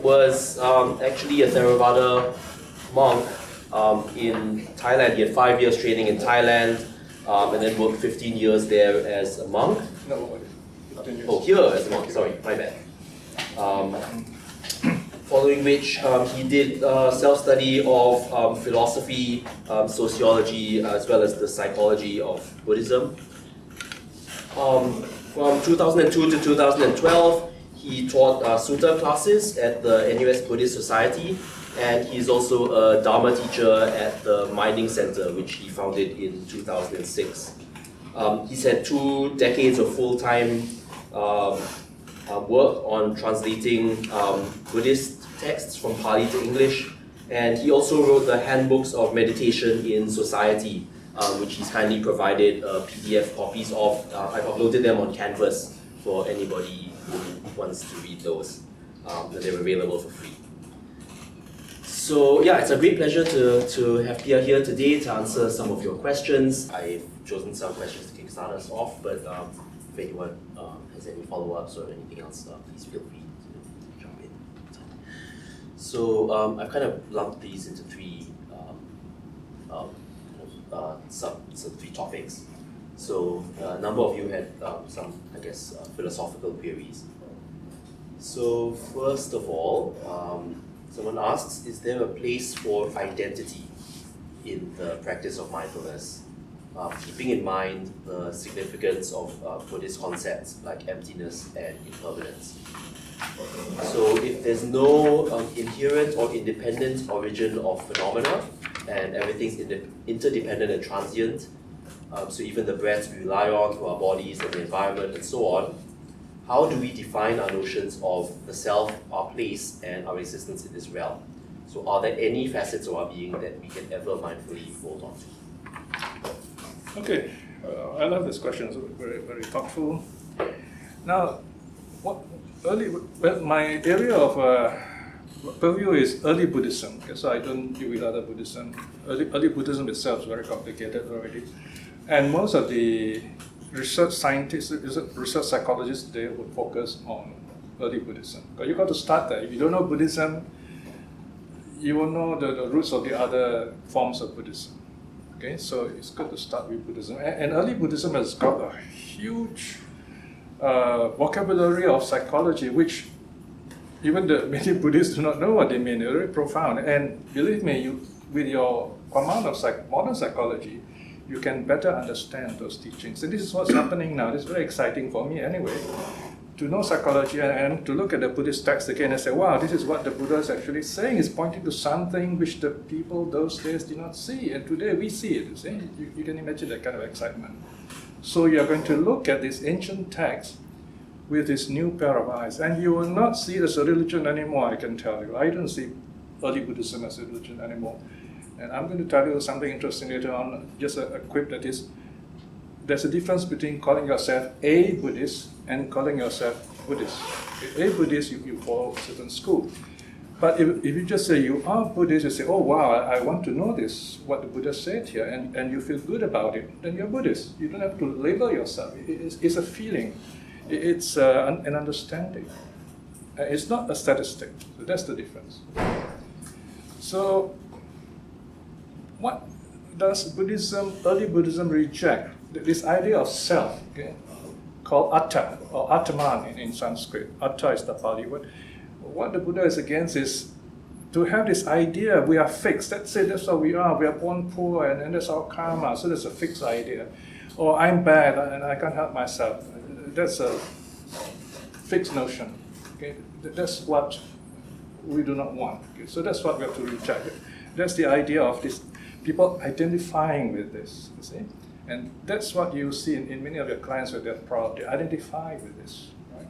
Was actually a Theravada monk in Thailand. He had 5 years training in Thailand and then worked 15 years there as a monk. No, 15 years. Oh, here as a monk, sorry, my bad. Following which he did self-study of philosophy, sociology, as well as the psychology of Buddhism. From 2002 to 2012, he taught Sutta classes at the NUS Buddhist Society, and he's also a Dhamma teacher at the Mining Center, which he founded in 2006. He's had 2 decades of full-time work on translating Buddhist texts from Pali to English, and he also wrote the handbooks of meditation in society, which he's kindly provided PDF copies of. I've uploaded them on Canvas for anybody who wants to read those. They're available for free. So yeah, it's a great pleasure to have Piya here today to answer some of your questions. I've chosen some questions to kickstart us off, but if anyone has any follow-ups or anything else, please feel free to jump in. So I've kind of lumped these into 3 three topics. So a number of you had some, I guess, philosophical queries. So first of all, someone asks, is there a place for identity in the practice of mindfulness, keeping in mind the significance of Buddhist concepts like emptiness and impermanence? So if there's no inherent or independent origin of phenomena, and everything's interdependent and transient, so even the breaths we rely on for our bodies and the environment and so on, how do we define our notions of the self, our place, and our existence in this realm? So are there any facets of our being that we can ever mindfully hold on to? Okay, I love this question. It's very, very thoughtful. Now, my area of purview is early Buddhism. Okay, so I don't deal with other Buddhism. Early Buddhism itself is very complicated already, and most of the research scientists, research psychologists, they would focus on early Buddhism. Because you got to start there. If you don't know Buddhism, you will know the roots of the other forms of Buddhism. Okay, so it's good to start with Buddhism. And early Buddhism has got a huge vocabulary of psychology, which even the many Buddhists do not know what they mean. They're very profound. And believe me, with your command of modern psychology, you can better understand those teachings. And this is what's happening now. This is very exciting for me anyway, to know psychology and to look at the Buddhist text again and say, wow, this is what the Buddha is actually saying. It's pointing to something which the people those days did not see. And today we see it. You see? You can imagine that kind of excitement. So you're going to look at this ancient text with this new pair of eyes. And you will not see it as a religion anymore, I can tell you. I don't see early Buddhism as a religion anymore. And I'm going to tell you something interesting later on, just a quip that is, there's a difference between calling yourself a Buddhist and calling yourself Buddhist. A Buddhist, you follow a certain school. But if you just say you are Buddhist, you say, oh wow, I want to know this, what the Buddha said here, and you feel good about it, then you're Buddhist. You don't have to label yourself. It's a feeling. It's an understanding. It's not a statistic. So that's the difference. So what does early Buddhism reject? This idea of self, okay, called atta or atman in Sanskrit. Atta is the Pali word. What the Buddha is against is to have this idea we are fixed. That's it, that's how we are. We are born poor and that's our karma. So that's a fixed idea. Or I'm bad and I can't help myself. That's a fixed notion. Okay? That's what we do not want. Okay? So that's what we have to reject. That's the idea of this people identifying with this, you see? And that's what you see in many of your clients with their problem. They identify with this. Right?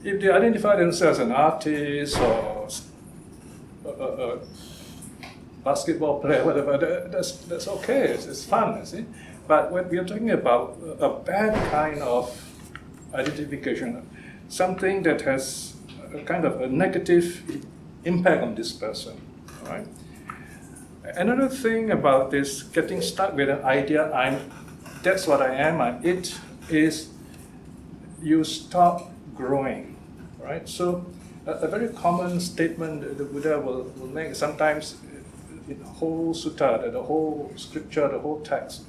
If they identify themselves as an artist or a basketball player, whatever, that's okay. It's fun, you see? But when we are talking about a bad kind of identification, something that has a kind of a negative impact on this person, all right? Another thing about this, getting stuck with an idea, that's what I am, I'm it, is you stop growing, right? So A very common statement the Buddha will make sometimes in the whole sutta, the whole scripture, the whole text,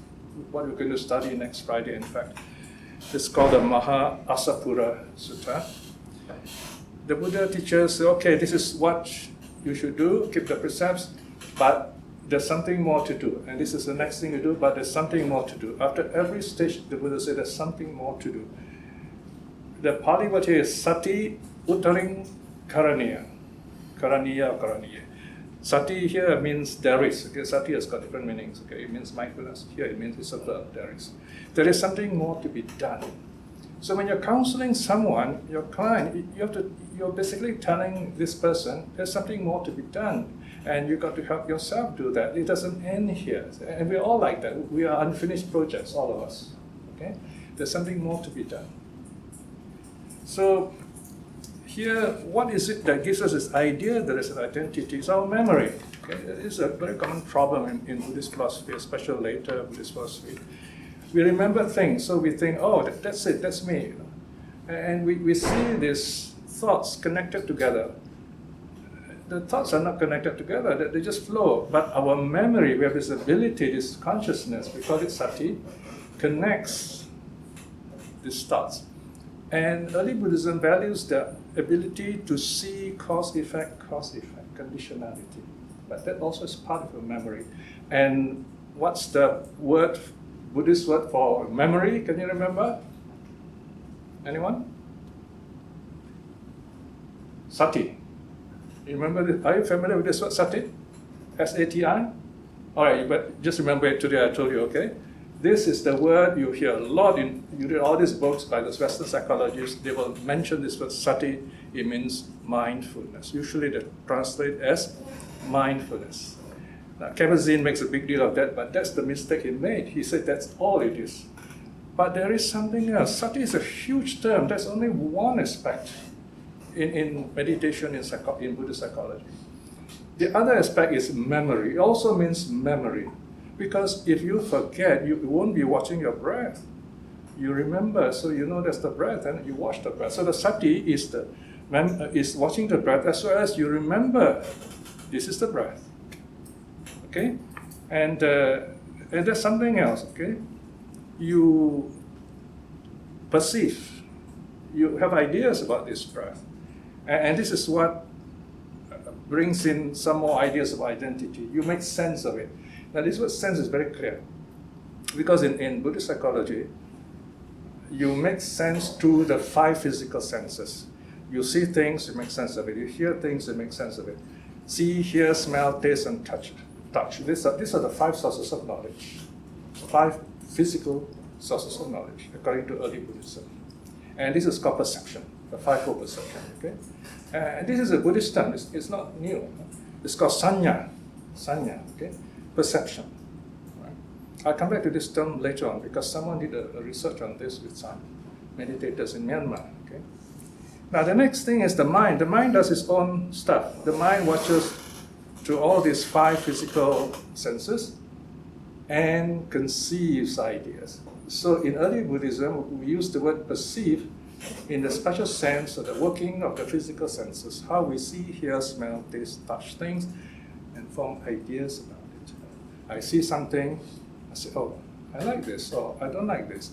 what we're going to study next Friday, in fact. It's called the Maha Asapura Sutta. The Buddha teaches, okay, this is what you should do, keep the precepts, but there's something more to do. And this is the next thing you do, but there's something more to do. After every stage, the Buddha said there's something more to do. The Pali word here is sati uttaring karaniya. Karaniya or karaniya. Sati here means there is. Okay, sati has got different meanings. Okay, it means mindfulness. Here it means it's a verb, there is. There is something more to be done. So when you're counseling someone, your client, you're basically telling this person there's something more to be done. And you've got to help yourself do that. It doesn't end here. And we're all like that. We are unfinished projects, all of us. Okay? There's something more to be done. So here, what is it that gives us this idea that there's an identity? It's our memory. Okay? It's a very common problem in Buddhist philosophy, especially later Buddhist philosophy. We remember things, so we think, oh, that's it, that's me. You know? And we see these thoughts connected together. The thoughts are not connected together, they just flow. But our memory, we have this ability, this consciousness, we call it sati, connects these thoughts. And early Buddhism values the ability to see cause-effect, conditionality. But that also is part of your memory. And what's the word, Buddhist word for memory? Can you remember? Anyone? Sati. You remember this? Are you familiar with this word, sati? S-A-T-I? All right, but just remember it today, I told you, okay? This is the word you hear a lot you read all these books by those Western psychologists, they will mention this word sati, it means mindfulness. Usually they translate as mindfulness. Now, Kabat-Zinn makes a big deal of that, but that's the mistake he made. He said that's all it is. But there is something else. Sati is a huge term. That's only one aspect in meditation in Buddhist psychology. The other aspect is memory. It also means memory. Because if you forget, you won't be watching your breath. You remember, so you know that's the breath, and you watch the breath. So the sati is watching the breath as well as you remember this is the breath. Okay? And there's something else, okay? You perceive, you have ideas about this breath. And this is what brings in some more ideas of identity. You make sense of it. Now this word sense is very clear. Because in Buddhist psychology, you make sense through the 5 physical senses. You see things, you make sense of it. You hear things, you make sense of it. See, hear, smell, taste, and touch. These are the 5 sources of knowledge. 5 physical sources of knowledge, according to early Buddhism. And this is called perception, the 5-fold perception. Okay? And this is a Buddhist term. It's not new. It's called sanya. Sanya. Okay? Perception. Right? I'll come back to this term later on because someone did a research on this with some meditators in Myanmar. Okay? Now the next thing is the mind. The mind does its own stuff. The mind watches through all these 5 physical senses and conceives ideas. So in early Buddhism, we use the word perceive in the special sense of the working of the physical senses, how we see, hear, smell, taste, touch things, and form ideas about it. I see something, I say, oh, I like this, or I don't like this.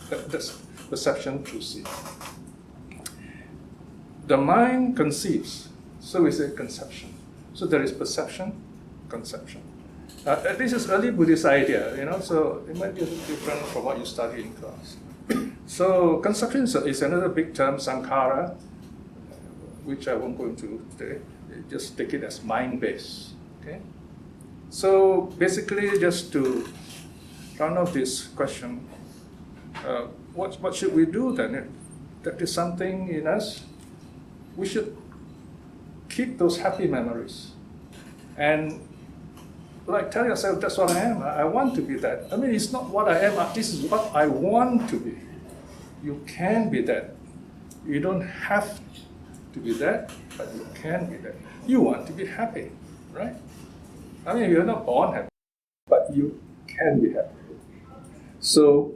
That's perception through seeing. The mind conceives, so we say conception. So there is perception, conception. This is early Buddhist idea, so it might be a little different from what you study in class. So conception is another big term, sankhara, which I won't go into today. Just take it as mind-based. Okay? So basically, just to round off this question, what should we do then? That is something in us. We should keep those happy memories. And tell yourself, that's what I am. I want to be that. I mean, it's not what I am. This is what I want to be. You can be that. You don't have to be that, but you can be that. You want to be happy, right? I mean, you're not born happy, but you can be happy. So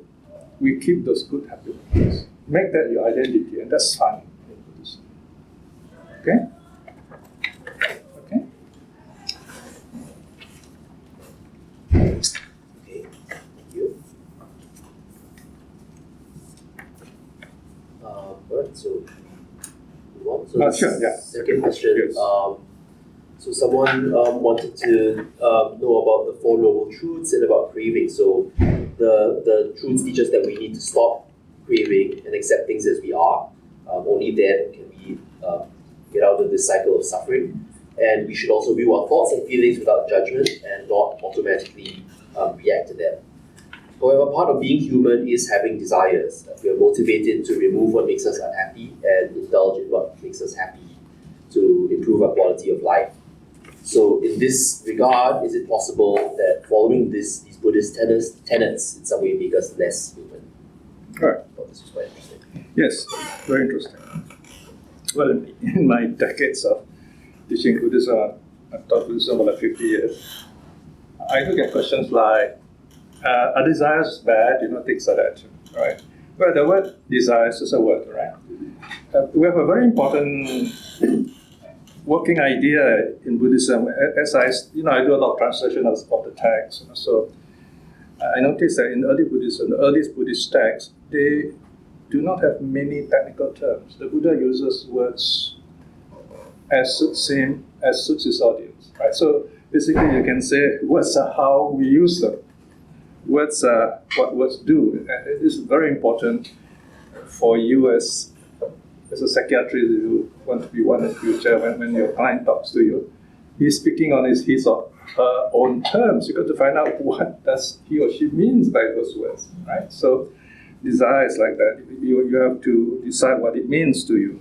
we keep those good happy memories. Make that your identity, and that's fun in Buddhism. Okay? Okay? Okay, thank you. Alright, so move on. So Sure, yeah. second question. Yes. So someone wanted to know about the Four Noble Truths and about craving. So the truths teach us that we need to stop craving and accept things as we are. Only then can we get out of this cycle of suffering. And we should also view our thoughts and feelings without judgment and not automatically react to them. However, part of being human is having desires. We are motivated to remove what makes us unhappy and indulge in what makes us happy to improve our quality of life. So in this regard, is it possible that following these Buddhist tenets in some way make us less human? Right. I thought this was quite interesting. Yes, very interesting. Well, in my decades of teaching Buddhism, I've taught Buddhism for like 50 years. I do get questions like, are desires bad? Things like that, right? Well, the word desire is just a word, right? We have a very important working idea in Buddhism. As I do a lot of translation of the text. So I noticed that in early Buddhism, the earliest Buddhist texts, they do not have many technical terms. The Buddha uses words as suits him, as suits his audience, right? So basically, you can say words are how we use them. Words are what words do. It is very important for you as a psychiatrist, if you want to be one in the future, when your client talks to you, he's speaking on his or her own terms. You've got to find out what does he or she means by those words, right? So desire is like that. You have to decide what it means to you.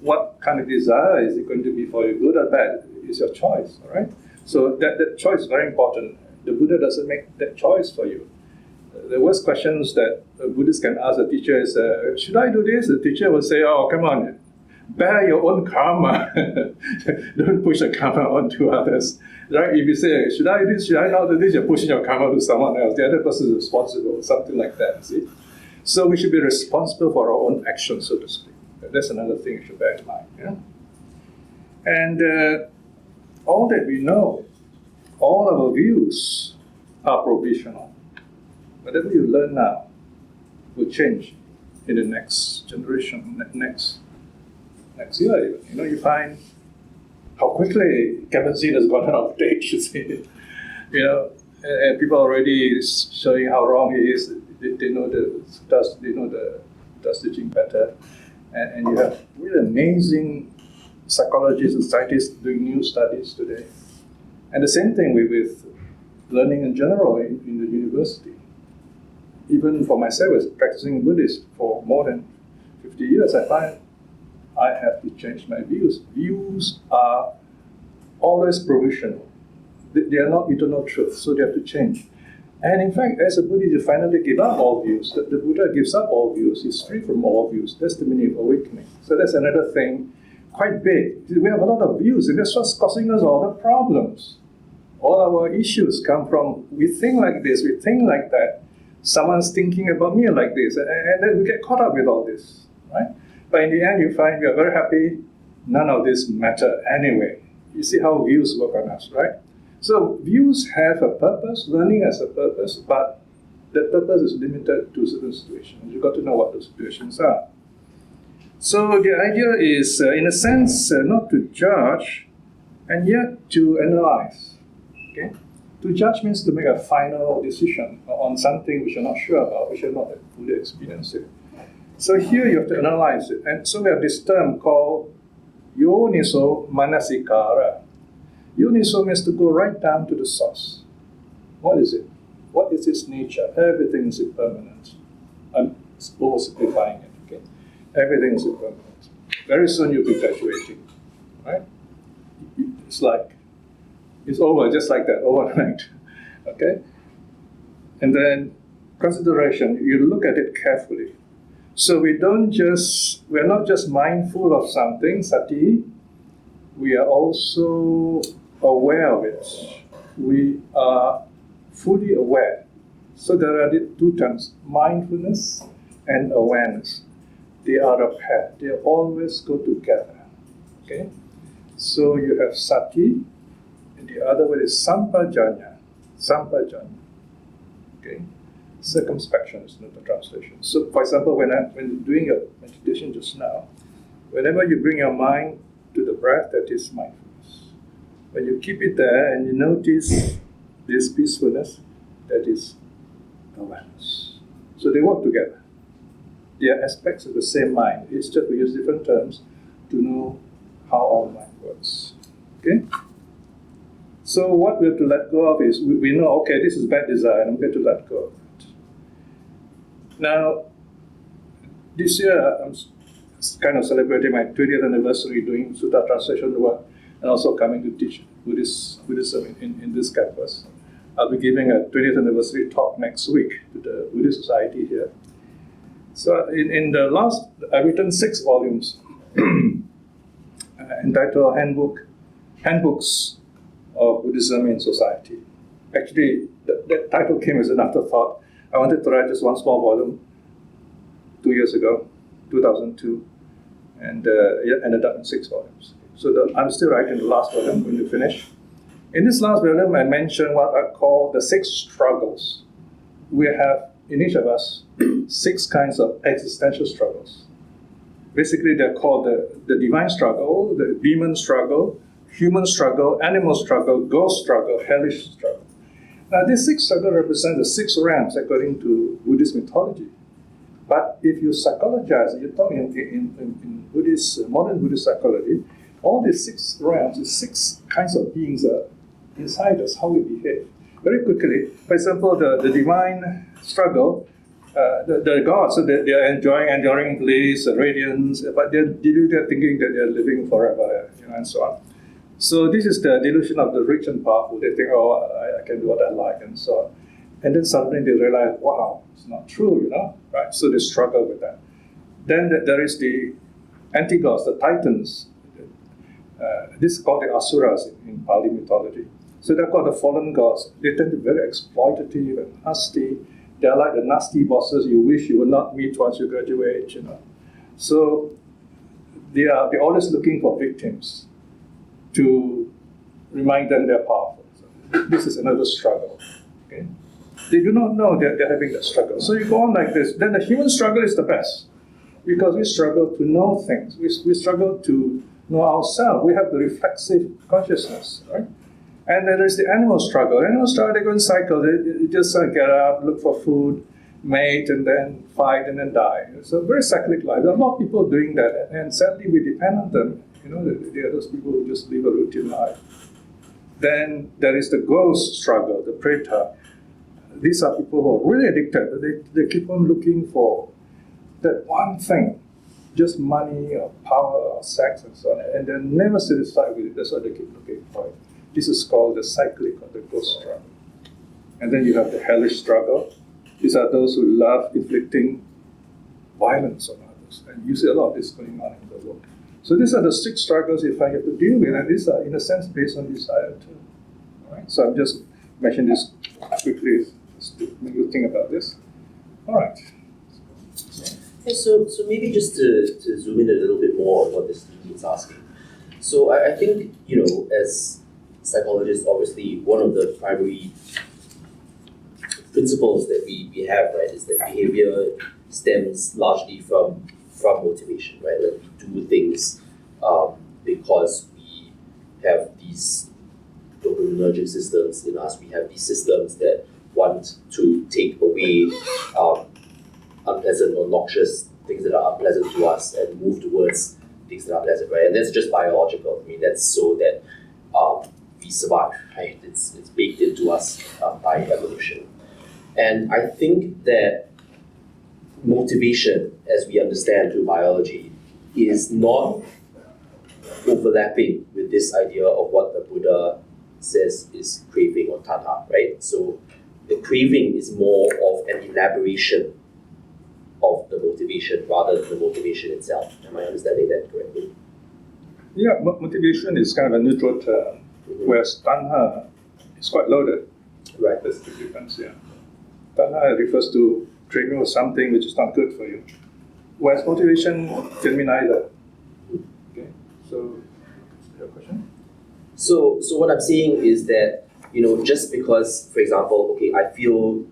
What kind of desire is it going to be for you, good or bad? It's your choice, all right? So that choice is very important. The Buddha doesn't make that choice for you. The worst questions that a Buddhist can ask a teacher is, should I do this? The teacher will say, oh, come on, bear your own karma. Don't push the karma onto others. Right? If you say, should I do this, should I not do this? You're pushing your karma to someone else. The other person is responsible, something like that, see? So we should be responsible for our own actions, so to speak. That's another thing you should bear in mind. Yeah? And all that we know, all our views are provisional. Whatever you learn now will change in the next generation, next year even. You find how quickly kerosene has gone out of date, you see. And people are already showing how wrong it is. They know the dust teaching better. And you have really amazing psychologists and scientists doing new studies today. And the same thing with learning in general in the university. Even for myself, as practicing Buddhist for more than 50 years, I find I have to change my views. Views are always provisional. They are not eternal truth, so they have to change. And in fact, as a Buddhist, you finally give up all views. The Buddha gives up all views. He's free from all views. That's the meaning of awakening. So that's another thing, quite big. We have a lot of views, and that's what's causing us all the problems. All our issues come from, we think like this, we think like that. Someone's thinking about me like this, and then we get caught up with all this, right? But in the end, you find we are very happy, none of this matter anyway. You see how views work on us, right? So views have a purpose, learning has a purpose, but that purpose is limited to certain situations. You've got to know what those situations are. So the idea is, in a sense, not to judge, and yet to analyze. Okay? To judge means to make a final decision on something which you're not sure about, which you're not fully experienced it. So here you have to analyze it. And so we have this term called yoniso manasikara. Yoniso means to go right down to the source. What is it? What is its nature? Everything is impermanent. I'm oversimplifying it, okay? Everything is impermanent. Very soon you'll be graduating, right? It's over just like that, overnight, okay? And then consideration, you look at it carefully. So we're not just mindful of something, sati, we are also aware of it. We are fully aware. So there are the two terms, mindfulness and awareness. They are a pair. They always go together. Okay? So you have sati, and the other word is sampajanya. Sampajanya. Okay? Circumspection is not the translation. So, for example, when doing your meditation just now, whenever you bring your mind to the breath, that is mindfulness. When you keep it there and you notice this peacefulness, that is awareness. So they work together. They are aspects of the same mind. It's just we use different terms to know how our mind works. Okay? So what we have to let go of is, we know, okay, this is bad desire, and I'm going to let go of it. Now, this year, I'm kind of celebrating my 20th anniversary doing Sutta translation work, and also coming to teach Buddhism in this campus. I'll be giving a 20th anniversary talk next week to the Buddhist Society here. So in the last, I've written 6 volumes entitled Handbooks of Buddhism in Society. Actually, that title came as an afterthought. I wanted to write just one small volume 2 years ago, 2002, and it ended up in 6 volumes. So I'm still writing the last volume when we finish. In this last volume, I mentioned what I call the 6 struggles. We have, in each of us, 6 kinds of existential struggles. Basically, they're called the divine struggle, the demon struggle, human struggle, animal struggle, ghost struggle, hellish struggle. Now, these 6 struggles represent the 6 realms according to Buddhist mythology. But if you psychologize, you're talking in Buddhist, modern Buddhist psychology, all these 6 realms, these 6 kinds of beings are inside us, how we behave. Very quickly, for example, the divine struggle, the gods, so they are enduring bliss, radiance, but they're deluded thinking that they're living forever, and so on. So this is the delusion of the rich and powerful. They think, oh, I can do what I like, and so on. And then suddenly they realize, wow, it's not true, right? So they struggle with that. Then there is the anti-gods, the titans. This is called the asuras in Pali mythology. So they're called the fallen gods. They tend to be very exploitative and nasty. They're like the nasty bosses you wish you would not meet once you graduate, So they're always looking for victims to remind them they're powerful. So this is another struggle. Okay? They do not know that they're having that struggle. So you go on like this. Then the human struggle is the best, because we struggle to know things. We struggle to know ourselves. We have the reflexive consciousness, right? And then there's the animal struggle. Animal struggle, they go in cycles. They just get up, look for food, mate, and then fight, and then die. It's a very cyclic life. There are a lot of people doing that, and sadly we depend on them. There are those people who just live a routine life. Then there is the ghost struggle, the preta. These are people who are really addicted. They keep on looking for that one thing, just money or power or sex and so on, and they're never satisfied with it. That's why they keep looking for it. This is called the cyclic or the ghost struggle. And then you have the hellish struggle. These are those who love inflicting violence on others. And you see a lot of this going on in the world. So these are the 6 struggles if I have to deal with, and these are, in a sense, based on desire too. All right? So I'm just mentioning this quickly just to make you think about this. All right. Okay, so maybe just to zoom in a little bit more on what this student is asking. So I think, as psychologists, obviously, one of the primary principles that we have, right, is that behavior stems largely from motivation, right? Like we do things because we have these dopaminergic systems in us. We have these systems that want to take away unpleasant or noxious things that are unpleasant to us and move towards things that are pleasant, right? And that's just biological. I mean, that's so that we survive, right? It's baked into us by evolution. And I think that motivation, as we understand through biology, is not overlapping with this idea of what the Buddha says is craving or tanha, right? So the craving is more of an elaboration of the motivation rather than the motivation itself. Am I understanding that correctly? Yeah, motivation is kind of a neutral term, whereas tanha is quite loaded. Right. That's the difference, yeah. Tanha refers to craving for something which is not good for you, whereas motivation can mean either. Okay, so So what I'm saying is that, just because, for example, okay, I feel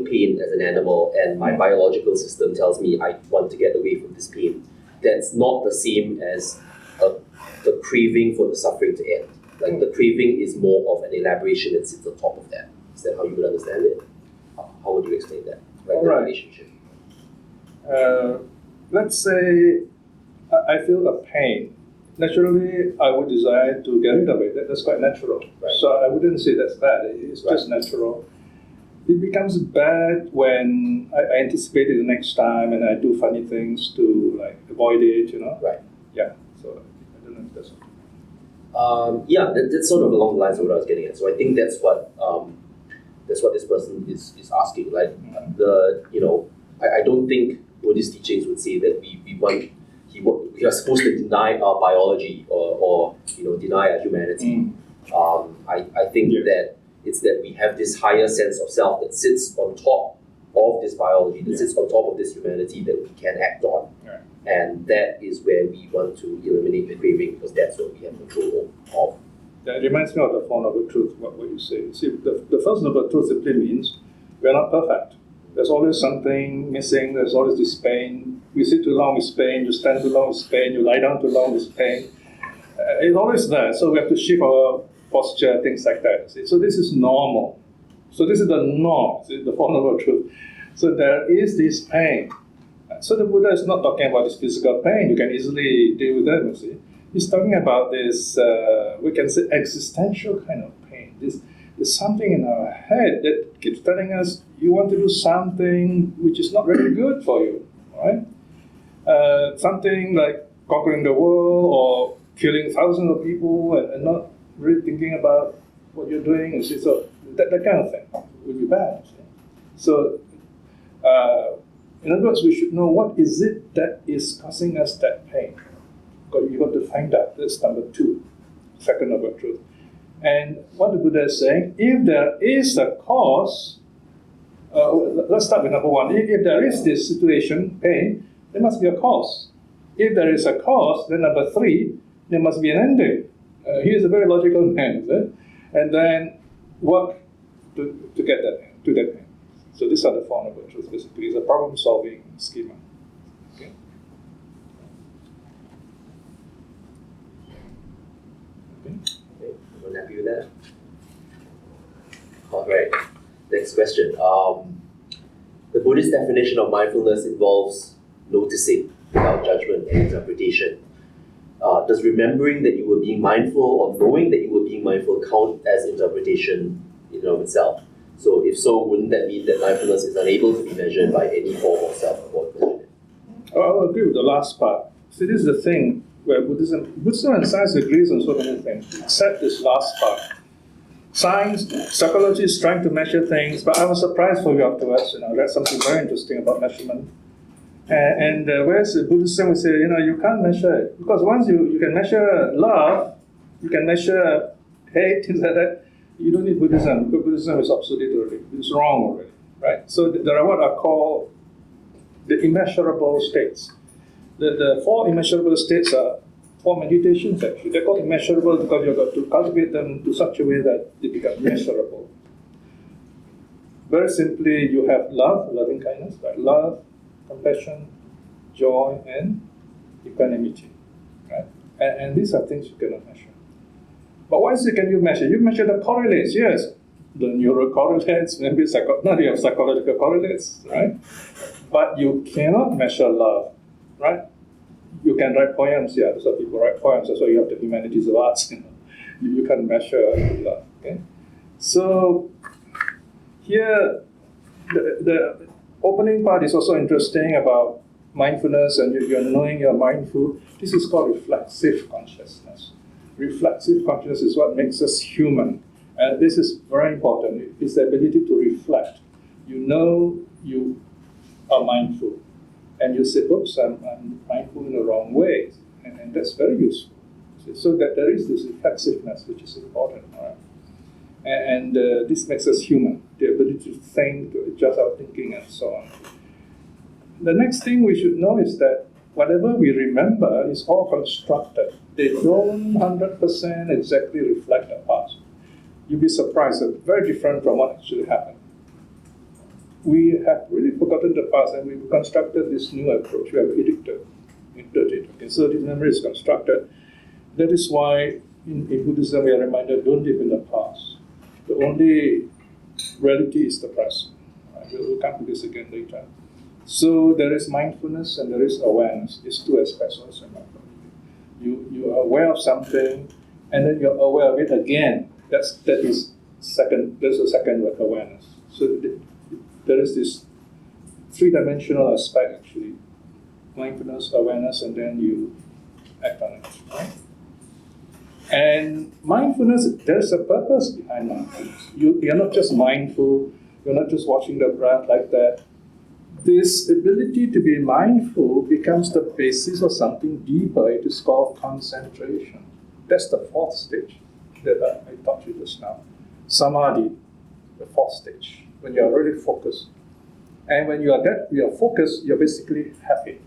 pain as an animal, and my biological system tells me I want to get away from this pain, that's not the same as the craving for the suffering to end. Like, the craving is more of an elaboration that sits on top of that. Is that how you would understand it? How would you explain that? Like, the relationship. Let's say I feel a pain. Naturally, I would desire to get rid of it. That's quite natural. Right. So I wouldn't say that's bad. It's just natural. It becomes bad when I anticipate it the next time and I do funny things to avoid it, Right. Yeah. So I don't know if that's that's sort of along the lines of what I was getting at. So I think that's what this person is asking. Like, I don't think Buddhist teachings would say that we are supposed to deny our biology or deny our humanity. I think that it's that we have this higher sense of self that sits on top of this biology, that sits on top of this humanity that we can act on. Right. And that is where we want to eliminate the craving, because that's what we have control of. That reminds me of the Four Noble Truths, what you say. See, the first Noble Truth simply means we're not perfect. There's always something missing, there's always this pain. You sit too long with pain, you stand too long with pain, you lie down too long with pain. It's always there, so we have to shift our posture, things like that. See? So this is normal. So this is the norm, the Four Noble Truths. So there is this pain. So the Buddha is not talking about this physical pain. You can easily deal with that, you see. He's talking about this, we can say, existential kind of pain. There's something in our head that keeps telling us you want to do something which is not really good for you, right? Something like conquering the world or killing thousands of people and not really thinking about what you're doing. You see? So that kind of thing would be bad. You see? So in other words, we should know what is it that is causing us that pain. You've got to find out. That's number 2, second Noble Truth. And what the Buddha is saying, if there is a cause, let's start with number 1. If there is this situation, pain, there must be a cause. If there is a cause, then number 3, there must be an ending. He is a very logical man, is it? And then work to get to that end. So these are the Four Noble Truths, basically. It's a problem-solving schema. Okay? Everyone happy with that? All right. Next question. The Buddhist definition of mindfulness involves noticing without judgment and interpretation. Does remembering that you were being mindful or knowing that you were being mindful count as interpretation in and of itself? So if so, wouldn't that mean that mindfulness is unable to be measured by any form of self-awareness? I'll agree with the last part. See, this is the thing where Buddhism and science agrees on so many things, except this last part. Science, psychology is trying to measure things, but I was surprised for you afterwards. That's something very interesting about measurement. And whereas Buddhism would say, you can't measure it. Because once you can measure love, you can measure hate, things like that, you don't need Buddhism, because Buddhism is obsolete already. It's wrong already, right? So there are what are called the immeasurable states. The 4 immeasurable states are 4 meditations, actually. They're called immeasurable because you've got to cultivate them to such a way that they become measurable. Very simply, you have love, loving kindness, right? Love, compassion, joy, and equanimity, right? And these are things you cannot measure. But what can you measure? You measure the correlates, yes. The neural correlates, maybe not your psychological correlates, right? But you cannot measure love, right? You can write poems, yeah. So people write poems, that's why you have the humanities of arts, You can't measure love, okay? So here, the opening part is also interesting about mindfulness, and you're knowing you're mindful. This is called reflexive consciousness. Reflexive consciousness is what makes us human. And this is very important. It's the ability to reflect. You know you are mindful. And you say, oops, I'm mindful in the wrong way. And that's very useful. So that there is this reflexiveness, which is important. Right? And this makes us human. The ability to think, to adjust our thinking, and so on. The next thing we should know is that whatever we remember is all constructed. they don't 100% exactly reflect the past. You'll be surprised, they're very different from what actually happened. We have really forgotten the past and we've constructed this new approach. We have edited it. Okay, so this memory is constructed. That is why in Buddhism we are reminded, don't live in the past. The only reality is the present. We'll come to this again later. So there is mindfulness and there is awareness. These two aspects also. You are aware of something and then you're aware of it again. That's the second word, awareness. So there is this three-dimensional aspect actually. Mindfulness, awareness, and then you act on it. Right? And mindfulness, there's a purpose behind mindfulness. You're not just mindful, you're not just watching the breath like that. This ability to be mindful becomes the basis of something deeper. It is called concentration. That's the fourth stage that I taught you just now. Samadhi, the fourth stage, when you are really focused. And when you are focused, you're basically happy.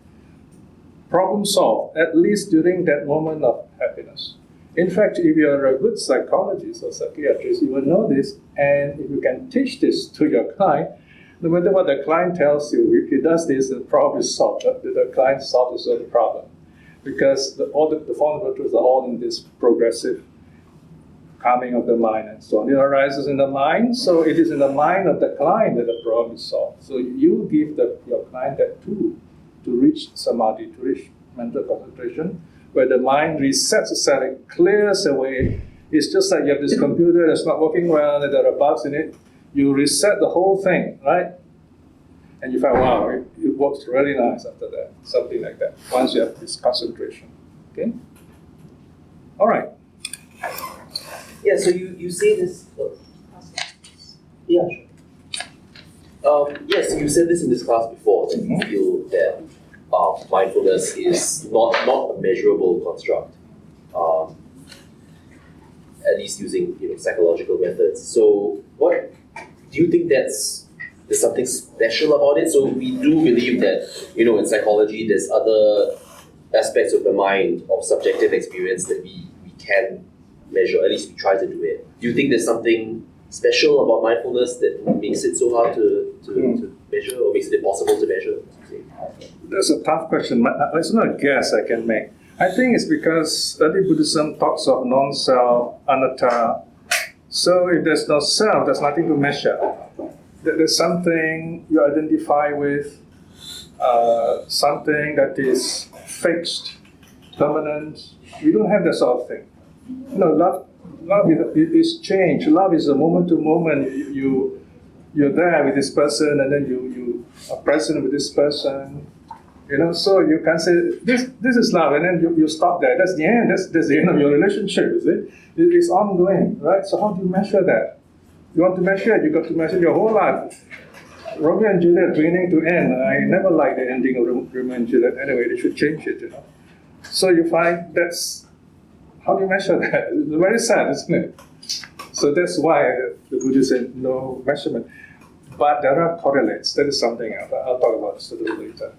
Problem solved, at least during that moment of happiness. In fact, if you're a good psychologist or psychiatrist, you will know this, and if you can teach this to your client, no matter what the client tells you, if he does this, the problem is solved. The client solves his own problem. Because all the Four Noble Truths are all in this progressive calming of the mind and so on. It arises in the mind, so it is in the mind of the client that the problem is solved. So you give your client that tool to reach samadhi, to reach mental concentration, where the mind resets itself, it clears away. It's just like you have this computer that's not working well, and there are bugs in it. You reset the whole thing, right? And you find, wow, it works really nice after that, something like that, once you have this concentration. Okay? All right. Yeah, so you say this. Yeah, sure. Yes, you said this in this class before, that you feel that mindfulness is not a measurable construct, at least using psychological methods. So, what do you think there's something special about it? So we do believe that in psychology there's other aspects of the mind, of subjective experience that we can measure. At least we try to do it. Do you think there's something special about mindfulness that makes it so hard to measure, or makes it impossible to measure? That's a tough question. It's not a guess I can make. I think it's because early Buddhism talks of non-self, anatta. So if there's no self, there's nothing to measure. There's something you identify with, something that is fixed, permanent. We don't have that sort of thing. Love is change. Love is a moment to moment. You're there with this person, and then you are present with this person. So you can say this is love, and then you stop there. That's the end. That's the end of your relationship, is it? It's ongoing, right? So how do you measure that? You want to measure it, you got to measure your whole life. Romeo and Juliet, beginning to end. I never liked the ending of Romeo and Juliet. Anyway, they should change it, So you find how do you measure that? It's very sad, isn't it? So that's why the Buddha said no measurement. But there are correlates. That is something else. I'll talk about this a little later.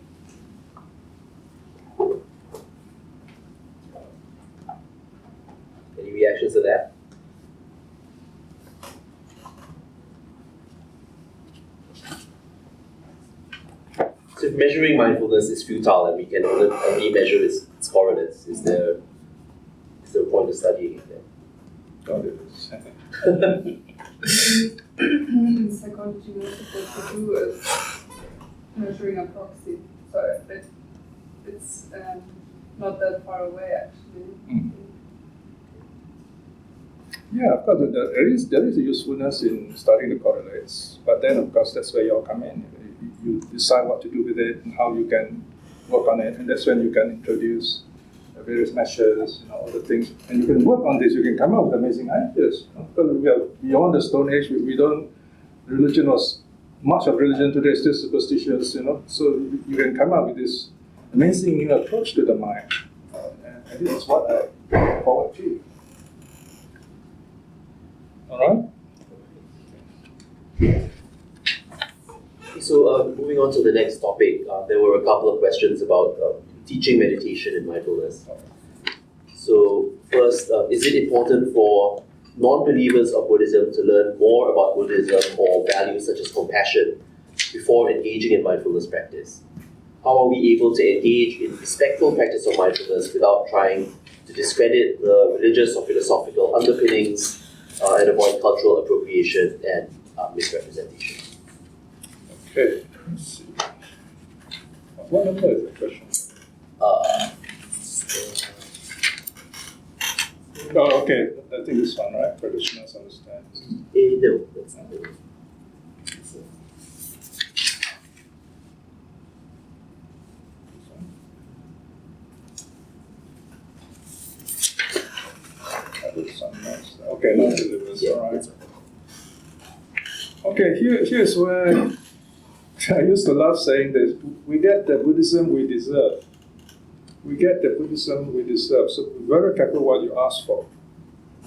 Any reactions to that? So if measuring mindfulness is futile and we can only measure its correlates, is there a point of studying it then? God, it is. In psychology, most of what we do is measuring a proxy. So it's not that far away, actually. Mm. Yeah, of course, there is a usefulness in studying the correlates, but then, of course, that's where you all come in. You decide what to do with it and how you can work on it, and that's when you can introduce various measures, all the things, and you can work on this. You can come up with amazing ideas. Because we are beyond the Stone Age. Religion was much of religion today is still superstitious. So you can come up with this amazing new approach to the mind, and this is what I look forward to. All right. So moving on to the next topic, there were a couple of questions about teaching meditation and mindfulness. So first, is it important for non-believers of Buddhism to learn more about Buddhism or values such as compassion before engaging in mindfulness practice? How are we able to engage in respectful practice of mindfulness without trying to discredit the religious or philosophical underpinnings and avoid cultural appropriation and misrepresentation? Okay, let's see. What number is the question? Oh, okay. I think this one, right? Practitioners understand. No, that's not it. Okay, now delivers. Yeah, All right. that's right. Okay, here's where I used to love saying this. We get the Buddhism we deserve. We get the Buddhism we deserve. So be very careful what you ask for.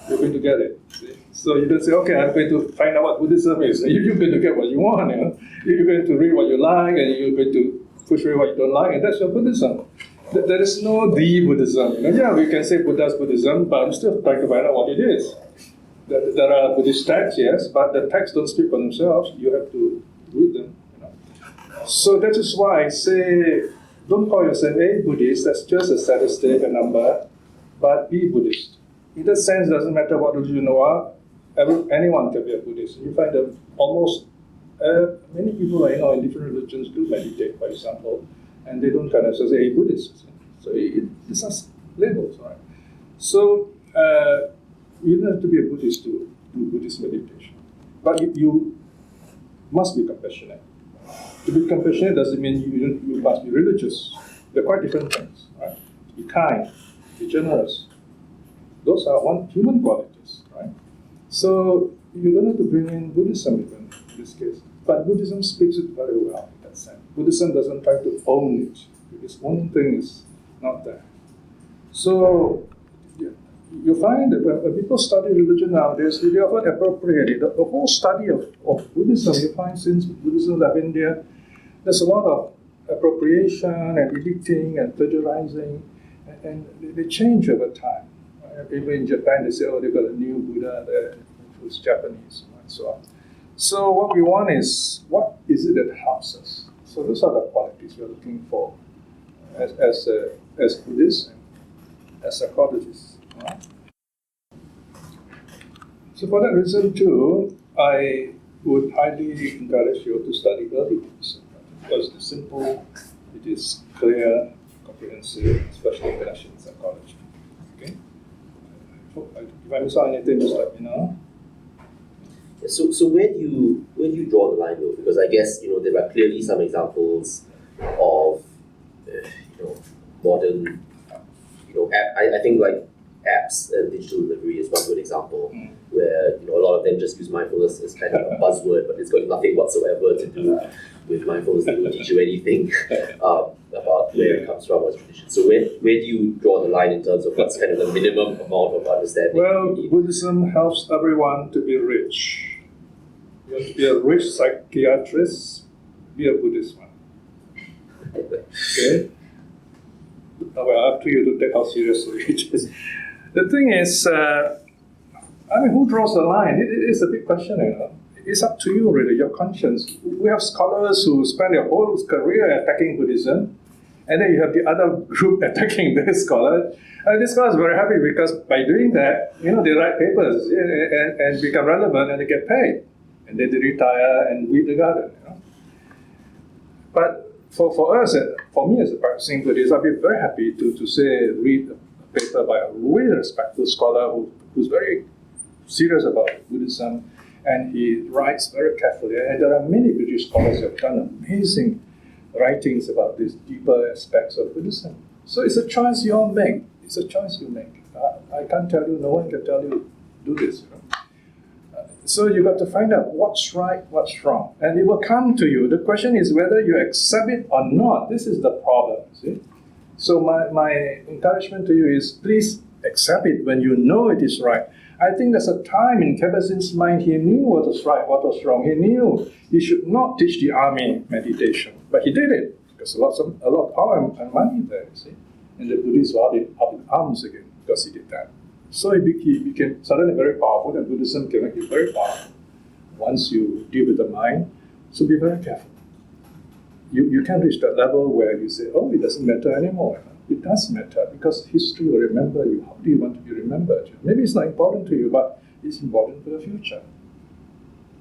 You're going to get it. See? So you don't say, okay, I'm going to find out what Buddhism is. You're going to get what you want. You know? You're going to read what you like, and you're going to push away what you don't like, and that's your Buddhism. There is no the Buddhism. You know? Yeah, we can say Buddha's Buddhism, but I'm still trying to find out what it is. There are Buddhist texts, yes, but the texts don't speak for themselves. You have to read them. You know? So that is why I say, don't call yourself a Buddhist. That's just a statistic, a number, but be Buddhist. In that sense, it doesn't matter what religion you are. Anyone can be a Buddhist. You find that almost many people I know in different religions do meditate, for example, and they don't kind of say a Buddhist. So it's just labels, right? So you don't have to be a Buddhist to do Buddhist meditation, but you must be compassionate. To be compassionate doesn't mean you must be religious. They're quite different things, right? Be kind, be generous. Those are human qualities, right? So you don't have to bring in Buddhism even in this case. But Buddhism speaks it very well in that sense. Buddhism doesn't try to own it. Its own thing is not there. So you find that when people study religion nowadays, they often appropriate it. The whole study of Buddhism, you find since Buddhism of India, there's a lot of appropriation and editing and plagiarizing, and they change over time. People in Japan, they say, oh, they've got a new Buddha there, who's Japanese, and so on. So what we want is, what is it that helps us? So those are the qualities we're looking for as Buddhists and as psychologists. Right? So for that reason too, I would highly encourage you to study early Buddhism, because it's simple, it is clear, comprehensive, especially international psychology. Okay? If I miss out anything, just let me know. So where do you draw the line though? Because I guess there are clearly some examples of modern I think like apps and digital delivery is one good example where a lot of them just use mindfulness as kind of a buzzword, but it's got nothing whatsoever to do with mindfulness. They don't teach you anything about where it comes from or its tradition. So where do you draw the line in terms of what's kind of the minimum amount of understanding? Well, Buddhism helps everyone to be rich. You want to be a rich psychiatrist, be a Buddhist one. Okay? Well, up to you to take how seriously it is. The thing is, who draws the line? It is a big question, It's up to you, really, your conscience. We have scholars who spend their whole career attacking Buddhism, and then you have the other group attacking this scholar. This scholar is very happy because by doing that, they write papers and become relevant and they get paid. And then they retire and weed the garden, But for us, for me as a practicing Buddhist, I'd be very happy to read a paper by a really respectful scholar who's very serious about Buddhism, and he writes very carefully. And there are many British scholars who have done amazing writings about these deeper aspects of Buddhism. So it's a choice you all make. It's a choice you make. I can't tell you, no one can tell you, do this. So you got to find out what's right, what's wrong. And it will come to you. The question is whether you accept it or not. This is the problem, see? So my encouragement to you is please accept it when you know it is right. I think there's a time in Kabat-Zinn's mind he knew what was right, what was wrong. He knew he should not teach the army meditation. But he did it because a lot of power and money there, you see. And the Buddhists were up in arms again. because he did that. So he became suddenly very powerful, and Buddhism can make you very powerful once you deal with the mind. So be very careful. You can't reach that level where you say, oh, it doesn't matter anymore. It does matter, because history will remember you. How do you want to be remembered? Maybe it's not important to you, but it's important for the future.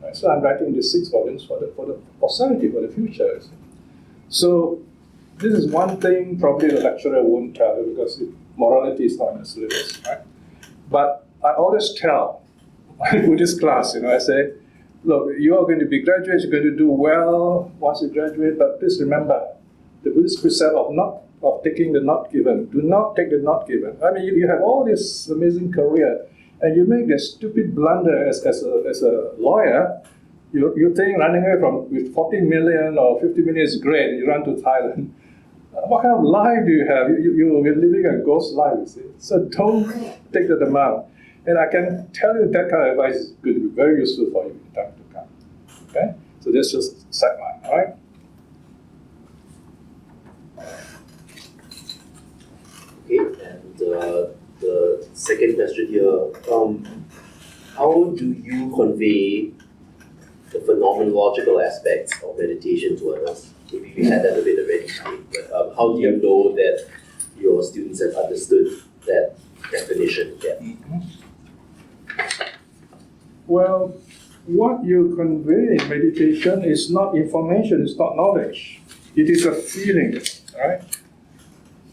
Right? So I'm writing these 6 volumes for the posterity, for the future. So this is one thing probably the lecturer won't tell you, because morality is not in the syllabus, right? But I always tell my Buddhist class, I say, look, you are going to be graduates, you're going to do well once you graduate, but please remember the Buddhist precept of taking the not given. Do not take the not given. I mean, you have all this amazing career, and you make this stupid blunder as a lawyer. You think running away with 40 million or 50 million is great, you run to Thailand. What kind of life do you have? You're living a ghost life, you see. So don't take the demand. And I can tell you that kind of advice is going to be very useful for you in time to come. Okay? So that's just sideline, all right? Okay, and the second question here, how do you convey the phenomenological aspects of meditation to others? Maybe we had that a bit already, but how do you know that your students have understood that definition yet? Well, what you convey in meditation is not information, it's not knowledge. It is a feeling, right?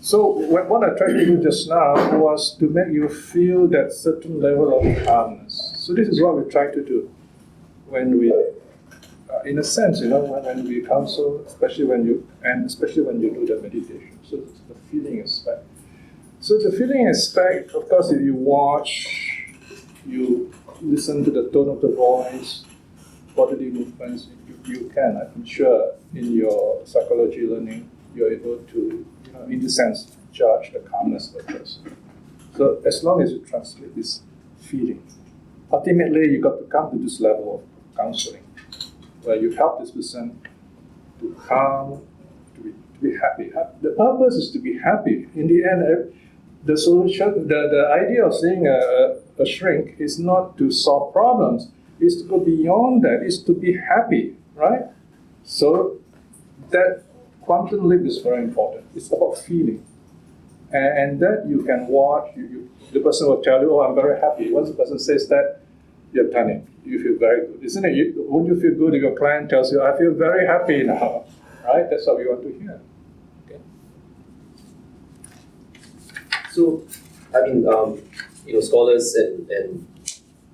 So what I tried to do just now was to make you feel that certain level of calmness. So this is what we try to do when we, in a sense, when we counsel, especially when you do the meditation. So it's the feeling aspect. So the feeling aspect, of course, if you watch, you listen to the tone of the voice, bodily movements, you can, I'm sure, in your psychology learning, you're able to, in this sense, judge the calmness of a person. So as long as you translate this feeling, ultimately you got to come to this level of counseling, where you help this person to calm, to be happy. The purpose is to be happy. In the end, the solution, the idea of seeing a shrink is not to solve problems, is to go beyond that, is to be happy, right? So that quantum leap is very important. It's about feeling. And that you can watch, the person will tell you, oh, I'm very happy. Once the person says that, you have done it. You feel very good. Isn't it? Won't you feel good if your client tells you, I feel very happy now, right? That's what we want to hear. Okay. So, I mean, scholars and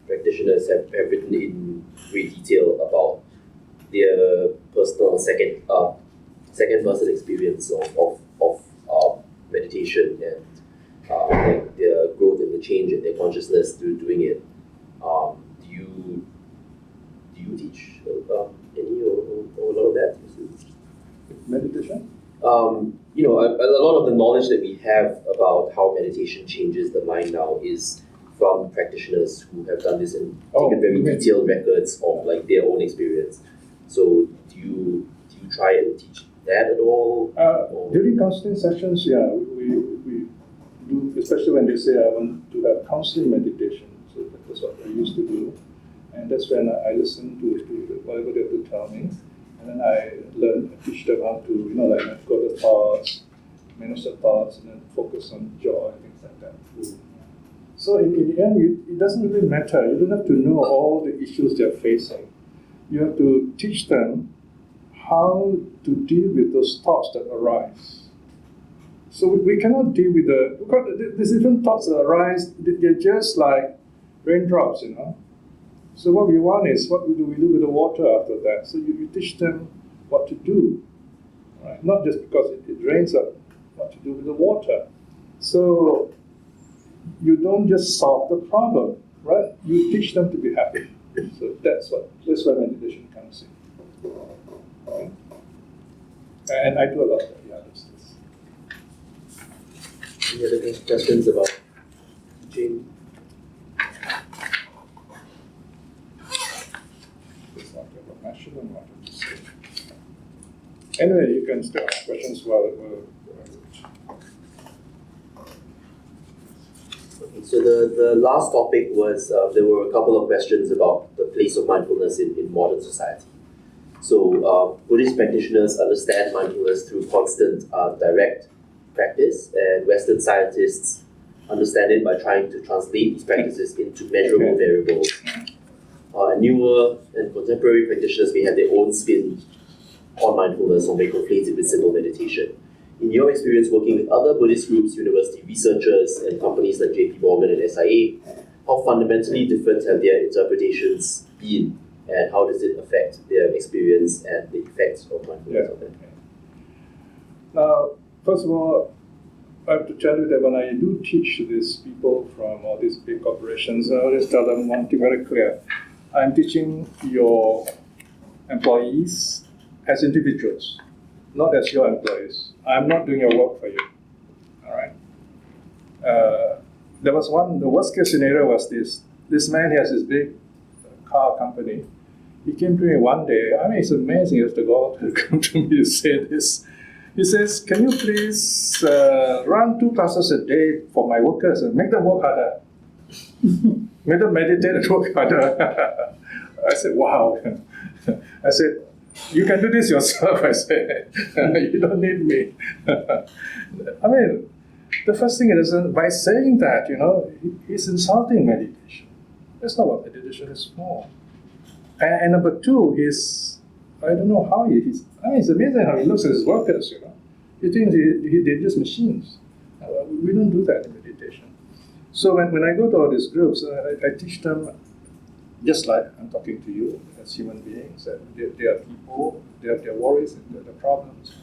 practitioners have written in great detail about their personal second person experience of meditation and like their growth and the change in their consciousness through doing it. Do you teach any or a lot of that? Meditation? A lot of the knowledge that we have about how meditation changes the mind now is from practitioners who have done this and taken very detailed records of like their own experience. So do you try and teach that at all? During counseling sessions, yeah, we do, especially when they say I want to have counseling meditation. So that's what I used to do. And that's when I listen to whatever they have to tell me. And then I teach them how to, like let go of the thoughts, manage the thoughts, and then focus on joy, things like that. So in the end, it doesn't really matter. You don't have to know all the issues they're facing. You have to teach them how to deal with those thoughts that arise. So we cannot deal with there's different thoughts that arise, they're just like raindrops, So what we want is, what do we do with the water after that? So you teach them what to do, right? Not just because it rains up, what to do with the water. So you don't just solve the problem, right? You teach them to be happy. So that's where meditation comes in. Okay? And I do a lot of that, yeah. Any other questions about teaching? I shouldn't want to say. Anyway, you can still ask questions while So the last topic was, there were a couple of questions about the place of mindfulness in modern society. So Buddhist practitioners understand mindfulness through constant direct practice, and Western scientists understand it by trying to translate these practices into measurable variables. Newer and contemporary practitioners may have their own spin on mindfulness or may conflate it with simple meditation. In your experience working with other Buddhist groups, university researchers, and companies like JP Morgan and SIA, how fundamentally different have their interpretations been, and how does it affect their experience and the effects of mindfulness on them? Now, first of all, I have to tell you that when I do teach these people from all these big corporations, I always tell them one thing very clear. I'm teaching your employees as individuals, not as your employees. I'm not doing your work for you. All right? There was the worst case scenario was this. This man has this big car company. He came to me one day. I mean, it's amazing if the God had come to me and say this. He says, can you please run 2 classes a day for my workers and make them work harder? Make them meditate and work harder. I said, wow. I said, you can do this yourself, I said. You don't need me. I mean, the first thing is, by saying that, he's insulting meditation. That's not what meditation is for. And number 2, I don't know how he's, it's amazing how he looks at his workers, He thinks they're just machines. We don't do that in meditation. So when I go to all these groups, I teach them, just like I'm talking to you as human beings, that they are people, they have their worries and their problems.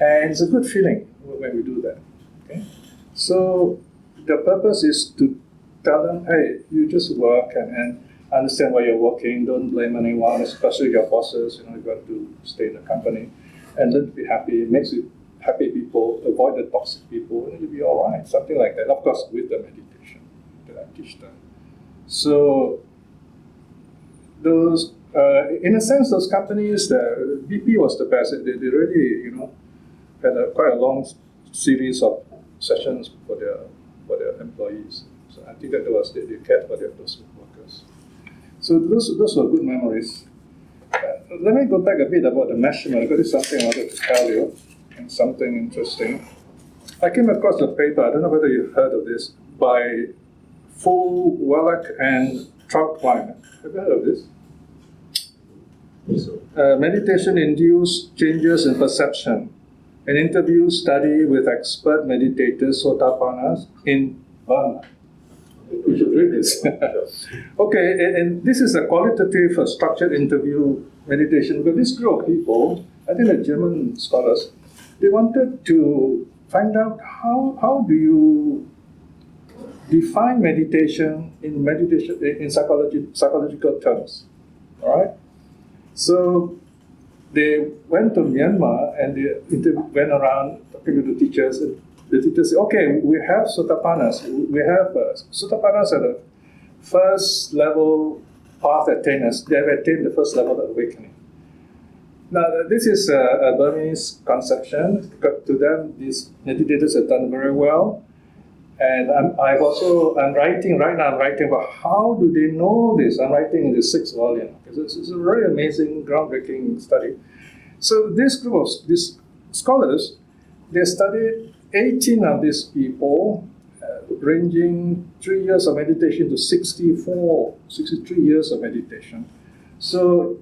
And it's a good feeling when we do that. Okay? So the purpose is to tell them, hey, you just work and understand why you're working, don't blame anyone, especially your bosses, you've got to stay in the company and learn to be happy. It makes you happy people, avoid the toxic people, and you'll be all right, something like that. Of course, with the meditation that I teach them. So those, in a sense, those companies, the BP was the best. They really, had quite a long series of sessions for their employees. So I think that they cared for those workers. So those were good memories. Let me go back a bit about the measurement, because it's something I wanted to tell you, and something interesting. I came across a paper, I don't know whether you've heard of this, by Fu Wallach and Troutwine. Have you heard of this? Meditation-induced changes in perception. An interview study with expert meditators, Sotapannas, in Burma. You should read this. Okay, and this is a qualitative, structured interview meditation. Because this group of people, I think the German scholars, they wanted to find out how do you define meditation in psychological terms. All right? So they went to Myanmar and they went around talking to the teachers. And the teachers said, okay, we have Sotapannas. We have Sotapannas are the first level path attainers. They have attained the first level of awakening. Now, this is a Burmese conception. To them, these meditators have done very well. And I'm writing about how do they know this. I'm writing in the 6th volume, because it's a very amazing, groundbreaking study. So this group of these scholars, they studied 18 of these people, ranging 3 years of meditation to 63 years of meditation. So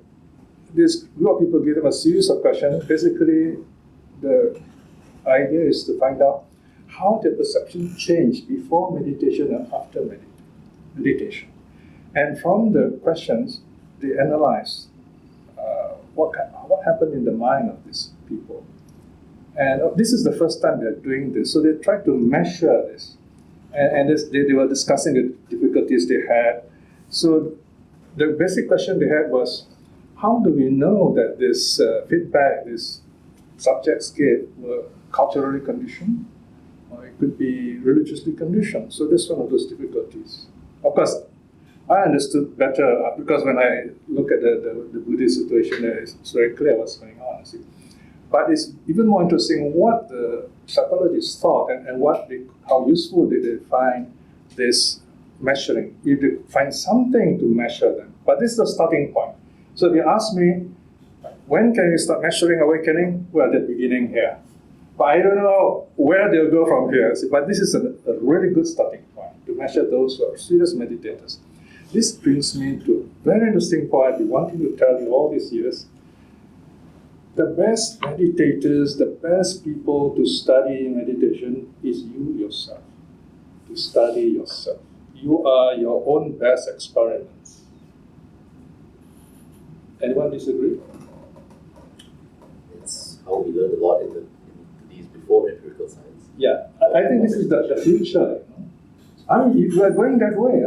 this group of people gave them a series of questions. Basically, the idea is to find out how the perception changed before meditation and after meditation. And from the questions, they analyzed what happened in the mind of these people. And this is the first time they're doing this. So they tried to measure this. And they were discussing the difficulties they had. So the basic question they had was, how do we know that this feedback, this subjects gave, were culturally conditioned? Or it could be religiously conditioned. So that's one of those difficulties. Of course, I understood better because when I look at the Buddhist situation, it's very clear what's going on. See? But it's even more interesting what the psychologists thought and how useful did they find this measuring. You have to find something to measure them. But this is the starting point. So if you ask me, when can you start measuring awakening? Well, the beginning here. But I don't know where they'll go from here. But this is a really good starting point to measure those who are serious meditators. This brings me to a very interesting point I've been wanting to tell you all these years. The best meditators, the best people to study meditation is you yourself. To study yourself. You are your own best experiments. Anyone disagree? It's how we learned a lot in these before empirical science. Yeah, I think this is the future. I mean, you are going that way.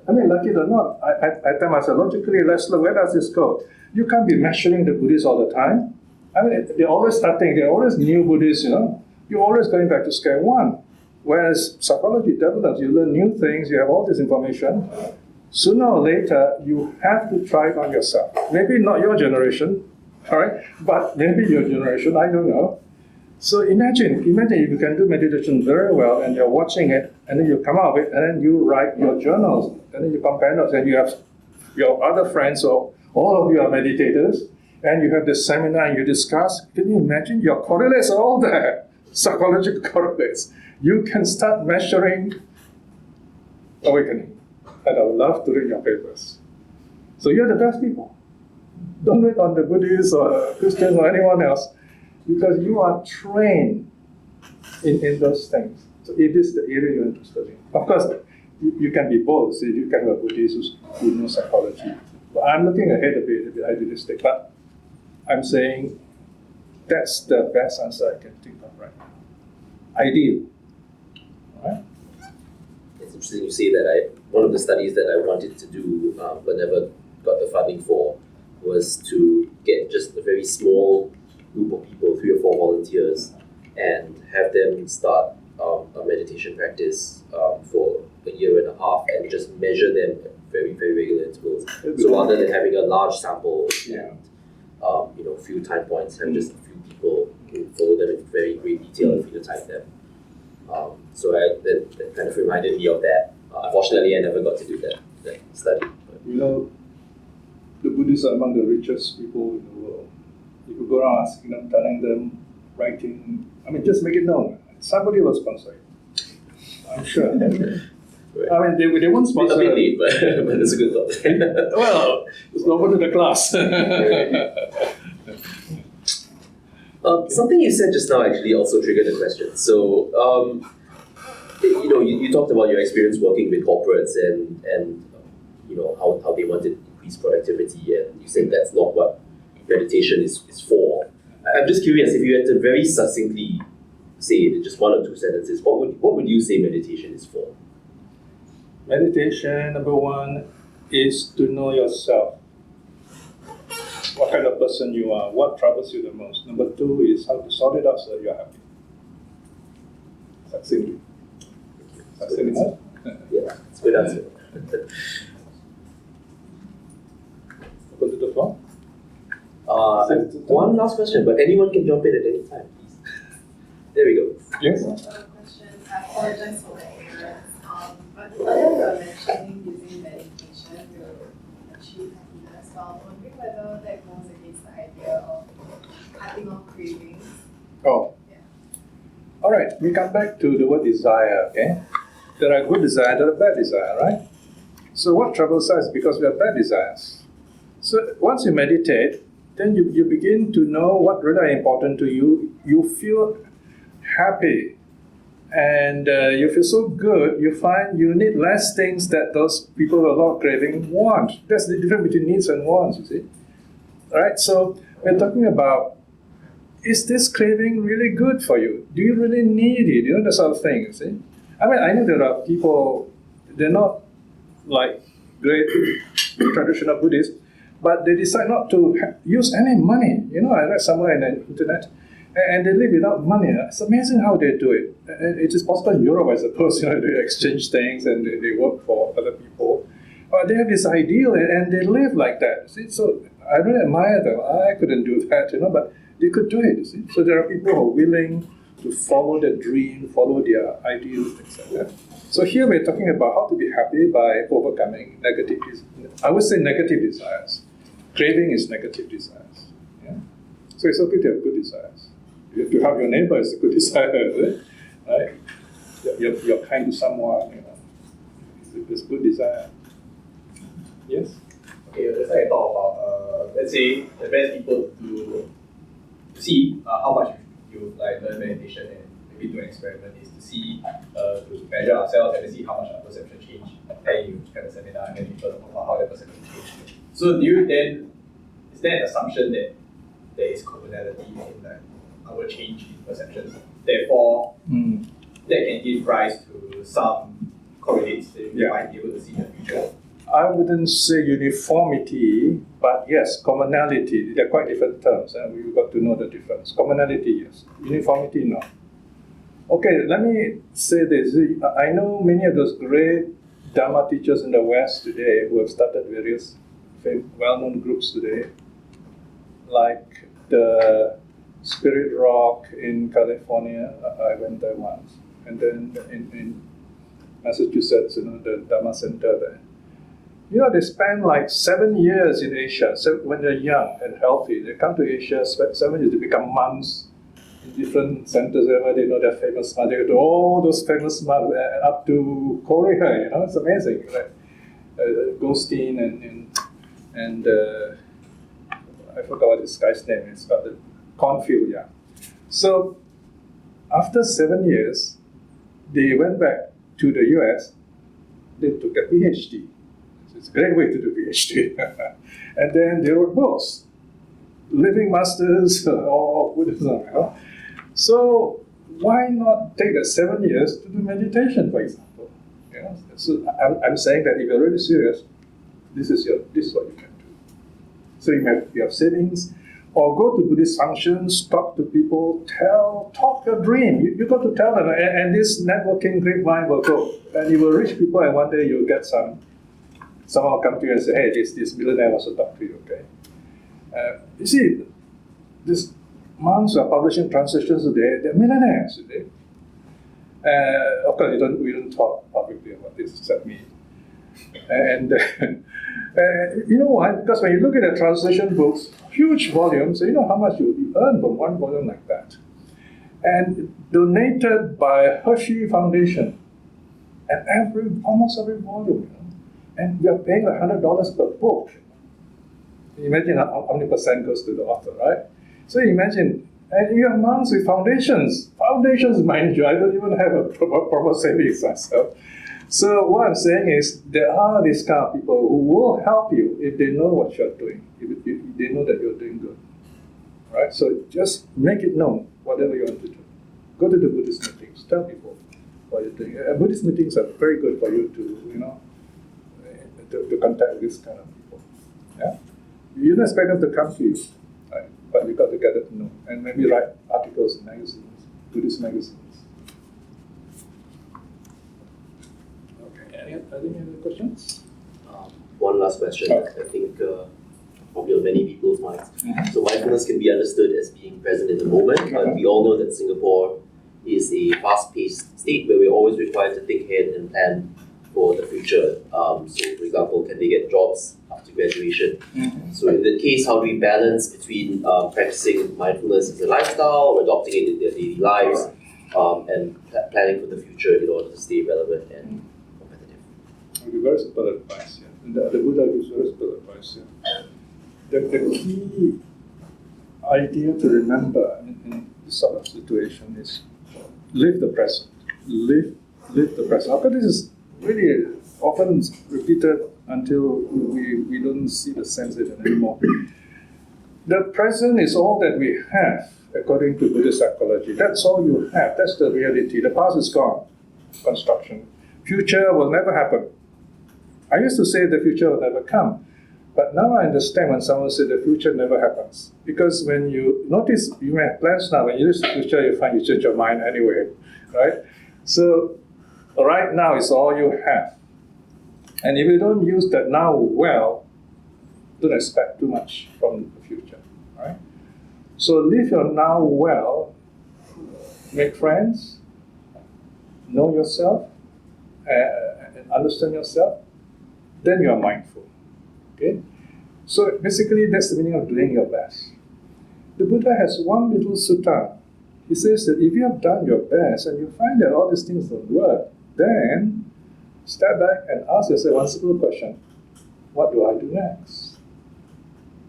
I mean, like it or not, I tell myself, logically, let's look, where does this go? You can't be measuring the Buddhists all the time. I mean, they're always starting, they're always new Buddhists, You're always going back to square one. Whereas psychology develops, you learn new things, you have all this information. Sooner or later, you have to try it on yourself. Maybe not your generation, all right? But maybe your generation, I don't know. So imagine if you can do meditation very well and you're watching it, and then you come out of it, and then you write your journals, and then you compare notes, and you have your other friends, or all of you are meditators, and you have this seminar and you discuss. Can you imagine? Your correlates are all there, psychological correlates. You can start measuring awakening. And I would love to read your papers. So you're the best people. Don't wait on the Buddhists or Christians or anyone else, because you are trained in those things. So it is the area you're interested in. Of course, you can be both. So you can be a Buddhist who knows psychology. But I'm looking ahead a bit idealistic, but I'm saying that's the best answer I can think of right now. Ideal. Right? It's interesting you say that. One of the studies that I wanted to do but never got the funding for was to get just a very small group of people, 3 or 4 volunteers, and have them start a meditation practice for a year and a half and just measure them at very, very regular intervals. So rather than having a large sample and a few time points, have just a few people who follow them in very great detail and phenotype them. So that kind of reminded me of that. Unfortunately, I never got to do that study. But. The Buddhists are among the richest people in the world. You could go around asking them, telling them, writing. Just make it known. Somebody will sponsor it. I'm sure. Right. They won't sponsor. A bit late, but it's a good thought. Well, it's over to the class. Something you said just now actually also triggered a question. So, you talked about your experience working with corporates and how they wanted increased productivity, and you said that's not what meditation is for. I'm just curious, if you had to very succinctly say it in just 1 or 2 sentences, what would you say meditation is for? Meditation, number 1, is to know yourself. What kind of person you are, what troubles you the most. Number 2 is how to sort it out so that you're happy. Succinctly. Succinctly enough? Yeah, it's a good answer. Open to the floor. One last question, but anyone can jump in at any time, please. There we go. Yes? Question. I apologize for the ignorance. But earlier you were mentioning using meditation to achieve happiness. So I'm wondering whether that goes against the idea of cutting off cravings. Oh. Yeah. All right, we come back to the word desire, okay? There are good desire, there are bad desire, right? So what troubles us is because we have bad desires. So once you meditate, then you begin to know what really is important to you. You feel happy and you feel so good, you find you need less things that those people with a lot of craving want. That's the difference between needs and wants, you see. All right, so we're talking about, is this craving really good for you? Do you really need it? That sort of thing, you see. I know there are people, they're not like great traditional Buddhists, but they decide not to use any money. I read somewhere in the internet, and they live without money. It's amazing how they do it. And it is possible in Europe, I suppose. They exchange things and they work for other people. But they have this ideal, and they live like that. See? So I really admire them. I couldn't do that, but they could do it. See? So there are people who are willing to follow their dream, follow their ideals, things like that. So here we're talking about how to be happy by overcoming negative, I would say negative desires. Craving is negative desires. Yeah? So it's okay to have good desires. You have to help your neighbor is a good desire, is it? Right? You're kind to someone, it's a good desire. Yes? Okay, just like I talk about, let's say, the best people to see how much you like learn meditation and maybe do an experiment is to see, to measure ourselves and to see how much our perception change. And you have a seminar and then people talk about how their perception changed. So do you then, is there an assumption that there is commonality in like our change in perception? Therefore, that can give rise to some correlates that you might be able to see in the future. I wouldn't say uniformity, but yes, commonality. They're quite different terms, and we've got to know the difference. Commonality, yes. Uniformity, no. Okay, let me say this. I know many of those great Dhamma teachers in the West today who have started various well-known groups today, like the Spirit Rock in California. I went there once. And then in Massachusetts, the Dhamma Center there. They spend like 7 years in Asia. So when they're young and healthy, they come to Asia, spend 7 years to become monks in different centers wherever they know they're famous monks. They go to all those famous monks up to Korea. It's amazing. Right? Goldstein and I forgot what this guy's name is, but the Cornfield, yeah. So after 7 years, they went back to the US. They took a PhD. It's a great way to do PhD. And then they wrote books, Living Masters or Buddhism. So why not take the 7 years to do meditation, for example? So I'm saying that if you're really serious, this is what you can do. So you have savings, or go to Buddhist functions, talk to people, talk your dream. You got to tell them, and this networking grapevine will go, and you will reach people, and one day you'll get someone will come to you and say, hey, this millionaire wants to talk to you, okay? You see, these monks are publishing translations today, they're millionaires today. Of course, we don't talk publicly about this, except me. And you know why? Because when you look at the translation books, huge volumes, so you know how much you earn from one volume like that. And donated by Hershey Foundation, and almost every volume. And we are paying like $100 per book. Imagine how many percent goes to the author, right? So imagine, and you have monks with foundations. Foundations, mind you, I don't even have a proper savings myself. So what I'm saying is, there are these kind of people who will help you if they know what you're doing, if they know that you're doing good. Right? So just make it known, whatever you want to do. Go to the Buddhist meetings, tell people what you're doing. Buddhist meetings are very good for you to, to contact this kind of people. Yeah? You don't expect them to come to you, right? But you got to get them to know. And maybe write articles in magazines, Buddhist magazines. Okay, any other questions? One last question. Okay. I think probably on many people's minds. Mm-hmm. So mindfulness can be understood as being present in the moment, but we all know that Singapore is a fast-paced state where we're always required to think ahead and plan for the future. So, for example, can they get jobs after graduation? Mm-hmm. So, in that case, how do we balance between practicing mindfulness as a lifestyle or adopting it in their daily lives and planning for the future in order to stay relevant and competitive? I'll give very simple advice. Yeah. And the Buddha gives very simple advice. Yeah. The key idea to remember in this sort of situation is live the present. Live the present. Of course, this is really often repeated until we don't see the sense of it anymore. The present is all that we have, according to Buddhist psychology. That's all you have. That's the reality. The past is gone. Construction. Future will never happen. I used to say the future will never come. But now I understand when someone says the future never happens. Because when you notice, you may have plans now, when you reach the future, you find you change your mind anyway, right? So right now is all you have. And if you don't use that now well, don't expect too much from the future, right? So live your now well, make friends, know yourself, and understand yourself, then you are mindful. Okay? So basically, that's the meaning of doing your best. The Buddha has one little sutta. He says that if you have done your best and you find that all these things don't work, then step back and ask yourself one simple question: what do I do next?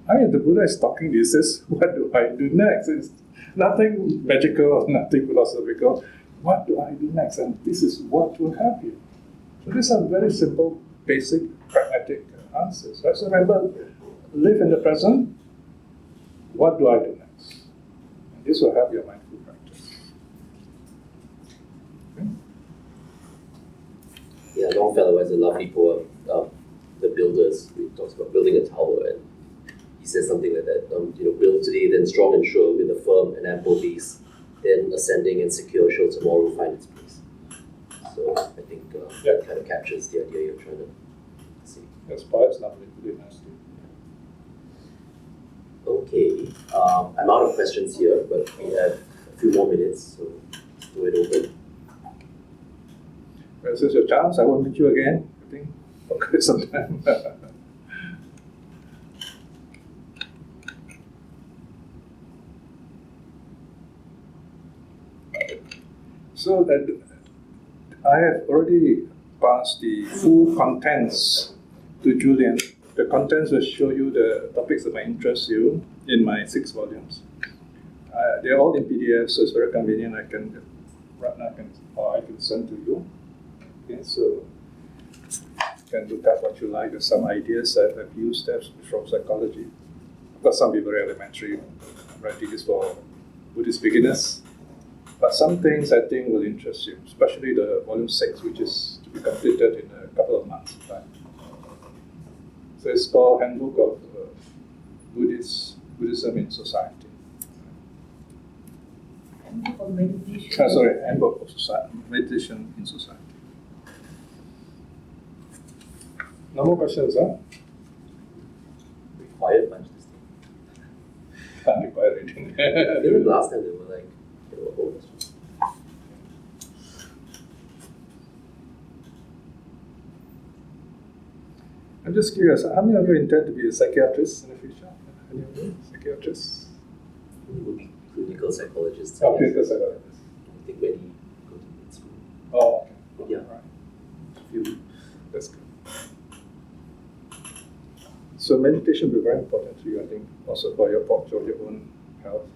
I mean, the Buddha is talking, he says, what do I do next? It's nothing magical, nothing philosophical. What do I do next? And this is what will help you. So these are very simple, basic, pragmatic answers. Right? So remember, live in the present. What do I do next? And this will help your mindful practice. Okay? Yeah, Longfellow has a lovely poem, The Builders. He talks about building a tower, and he says something like that. Build today, then strong and sure, with a firm and ample base, then ascending and secure shall tomorrow find its place. So I think that kind of captures the idea you're trying to see. That's perhaps lovely, really nicely. Okay, I'm out of questions here, but we have a few more minutes, so let's do it open. Well, this is your chance. I will meet you again, I think, for quite some time. So that I have already passed the full contents to Julian. The contents will show you the topics that might interest you in my 6 volumes. They're all in PDF, so it's very convenient. I can send to you. Okay, so you can look at what you like. There's some ideas that I've used from psychology. Of course, some be very elementary. I'm writing this for Buddhist beginners. But some things I think will interest you, especially the volume 6, which is to be completed in a couple of months' time. So it's called Handbook of Buddhism in Society. Handbook of meditation. Handbook of Meditation in Society. No more questions, huh? Required bunch this thing. Required reading. Even last time they were like, oh, I'm just curious, how many of you intend to be a psychiatrist in the future? Any of you? Psychiatrists? would be clinical psychologists. Oh, clinical psychologists. I think when you go to med school. Oh, okay. Yeah. Right. That's good. So meditation will be very important to you, I think, also for your own health.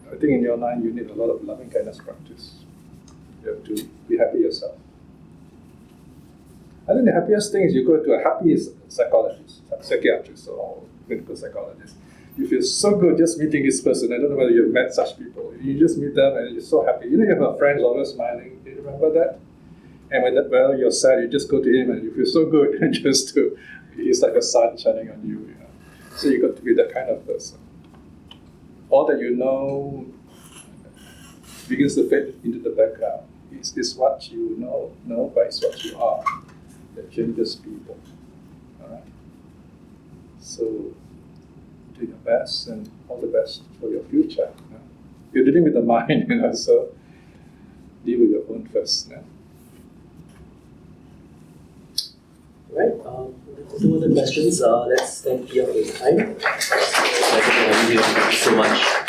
I think in your line you need a lot of loving kindness practice. You have to be happy yourself. I think the happiest thing is you go to a happy psychologist, psychiatrist or clinical psychologist. You feel so good just meeting this person. I don't know whether you've met such people. You just meet them and you're so happy. You know, you have a friend always smiling. Do you remember that? And when you're sad, you just go to him and you feel so good. It's like a sun shining on you, you know. So you got to be that kind of person. All that you know begins to fade into the background. It's what you know, but it's what you are that changes people. All right. So do your best and all the best for your future. You know? You're dealing with the mind, you know, so deal with your own first. You know? Right. If no other questions, let's thank Piya for his time. Thank you so much.